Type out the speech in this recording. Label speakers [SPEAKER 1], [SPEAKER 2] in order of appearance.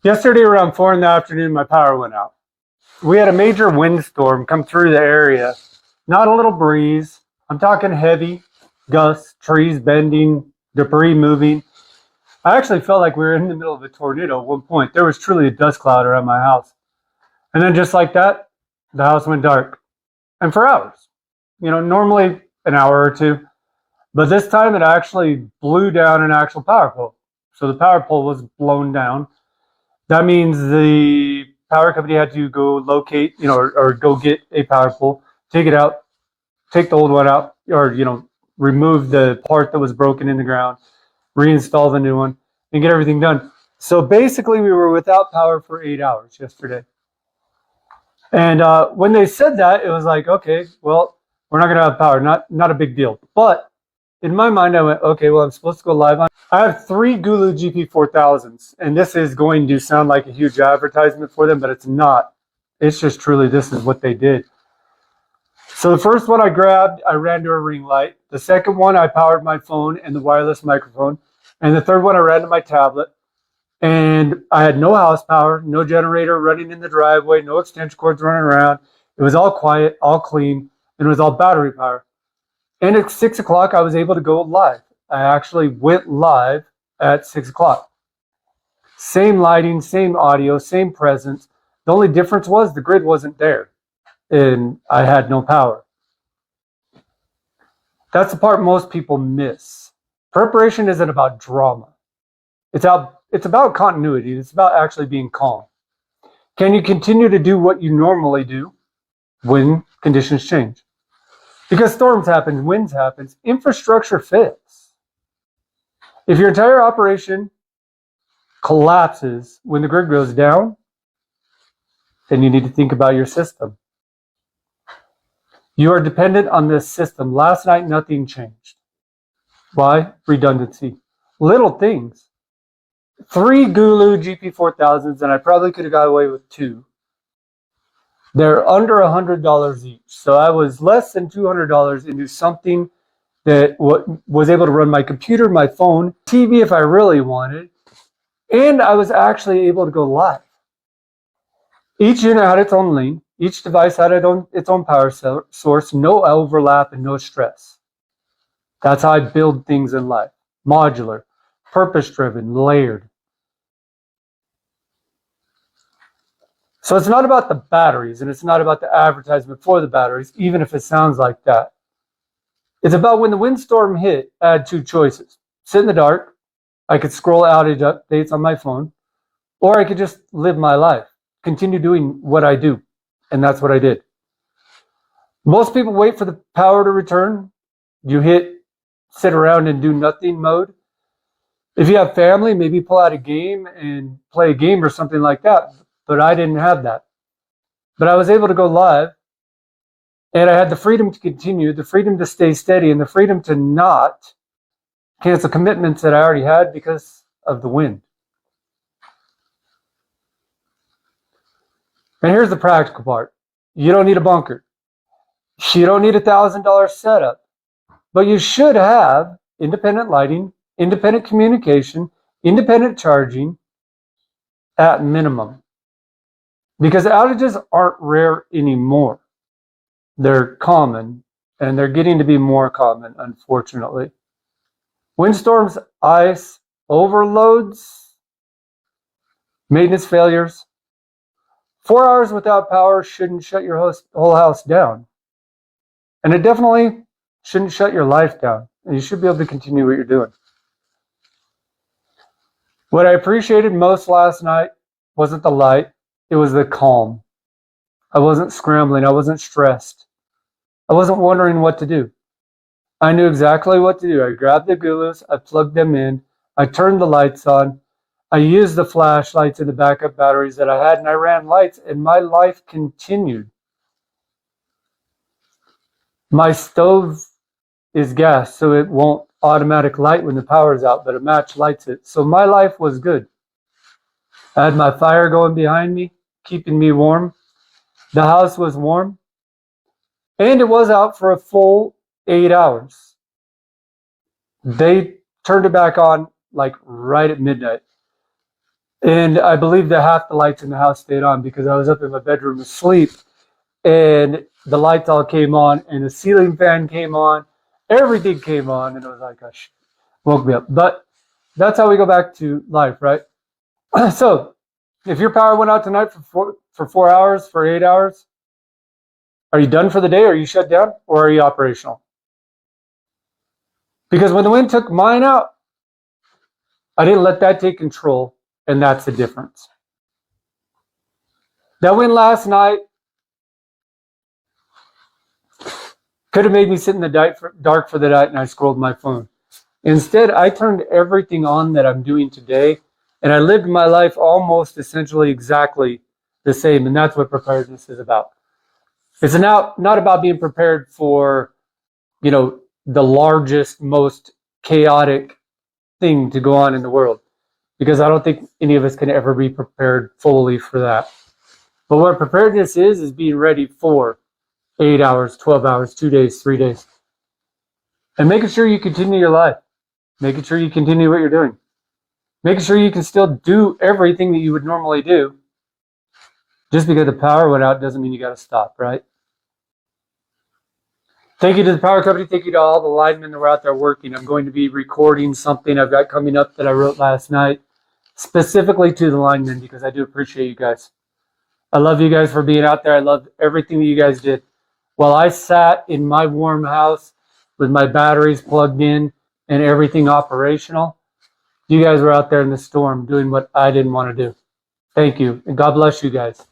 [SPEAKER 1] Yesterday around 4 in the afternoon, my power went out. We had a major windstorm come through the area. Not a little breeze. I'm talking heavy gusts, trees bending, debris moving. I actually felt like we were in the middle of a tornado at one point. There was truly a dust cloud around my house. And then just like that, the house went dark. And for hours. Normally an hour or two. But this time it actually blew down an actual power pole. So the power pole was blown down. That means the power company had to go locate, or go get a power pole, take it out, take the old one out, or, remove the part that was broken in the ground, reinstall the new one, and get everything done. So basically we were without power for 8 hours yesterday. And when they said that, it was like, okay, well, we're not going to have power. Not a big deal. But in my mind, I went, okay, well, I'm supposed to go live on. I have 3 Gulu GP4000s, and this is going to sound like a huge advertisement for them, but it's not. It's just truly, this is what they did. So the first one I grabbed, I ran to a ring light. The second one, I powered my phone and the wireless microphone. And the third one, I ran to my tablet. And I had no house power, no generator running in the driveway, no extension cords running around. It was all quiet, all clean, and it was all battery power. And at 6 o'clock, I was able to go live. I actually went live at 6 o'clock. Same lighting, same audio, same presence. The only difference was the grid wasn't there, and I had no power. That's the part most people miss. Preparation isn't about drama. It's about continuity. It's about actually being calm. Can you continue to do what you normally do when conditions change? Because storms happen, winds happen, infrastructure fails. If your entire operation collapses when the grid goes down, then you need to think about your system. You are dependent on this system. Last night, nothing changed. Why? Redundancy. Little things. 3 Gulu GP4000s, and I probably could have got away with 2. They're under $100 each. So I was less than $200 into something that was able to run my computer, my phone, TV if I really wanted, and I was actually able to go live. Each unit had its own lane. Each device had its own power source, no overlap and no stress. That's how I build things in life. Modular, purpose-driven, layered. So it's not about the batteries, and it's not about the advertisement for the batteries, even if it sounds like that. It's about when the windstorm hit, I had 2 choices. Sit in the dark. I could scroll outage updates on my phone, or I could just live my life, continue doing what I do. And that's what I did. Most people wait for the power to return. You hit sit around and do nothing mode. If you have family, maybe pull out a game and play a game or something like that. But I didn't have that. But I was able to go live, and I had the freedom to continue, the freedom to stay steady, and the freedom to not cancel commitments that I already had because of the wind. And here's the practical part. You don't need a bunker. You don't need $1,000 setup. But you should have independent lighting, independent communication, independent charging at minimum. Because outages aren't rare anymore. They're common, and they're getting to be more common, unfortunately. Windstorms, ice, overloads, maintenance failures. 4 hours without power shouldn't shut your whole house down. And it definitely shouldn't shut your life down. And you should be able to continue what you're doing. What I appreciated most last night wasn't the light. It was the calm. I wasn't scrambling. I wasn't stressed. I wasn't wondering what to do. I knew exactly what to do. I grabbed the Gulus. I plugged them in. I turned the lights on. I used the flashlights and the backup batteries that I had, and I ran lights, and my life continued. My stove is gas, so it won't automatic light when the power is out, but a match lights it. So my life was good. I had my fire going behind me, keeping me warm. The house was warm, and it was out for a full 8 hours. They turned it back on like right at midnight. And I believe that half the lights in the house stayed on because I was up in my bedroom asleep, and the lights all came on, and the ceiling fan came on, everything came on, and it was like, gosh, woke me up. But that's how we go back to life, right? So if your power went out tonight for 4 hours, for 8 hours, are you done for the day? Are you shut down, or are you operational? Because when the wind took mine out, I didn't let that take control, and that's the difference. That wind last night could have made me sit in the dark for the night, and I scrolled my phone. Instead, I turned everything on that I'm doing today, and I lived my life almost essentially exactly the same, and that's what preparedness is about. It's not about being prepared for, the largest, most chaotic thing to go on in the world, because I don't think any of us can ever be prepared fully for that. But what preparedness is being ready for 8 hours, 12 hours, 2 days, 3 days, and making sure you continue your life, making sure you continue what you're doing, making sure you can still do everything that you would normally do. Just because the power went out doesn't mean you got to stop, right? Thank you to the power company. Thank you to all the linemen that were out there working. I'm going to be recording something I've got coming up that I wrote last night, specifically to the linemen, because I do appreciate you guys. I love you guys for being out there. I love everything that you guys did. While I sat in my warm house with my batteries plugged in and everything operational, you guys were out there in the storm doing what I didn't want to do. Thank you, and God bless you guys.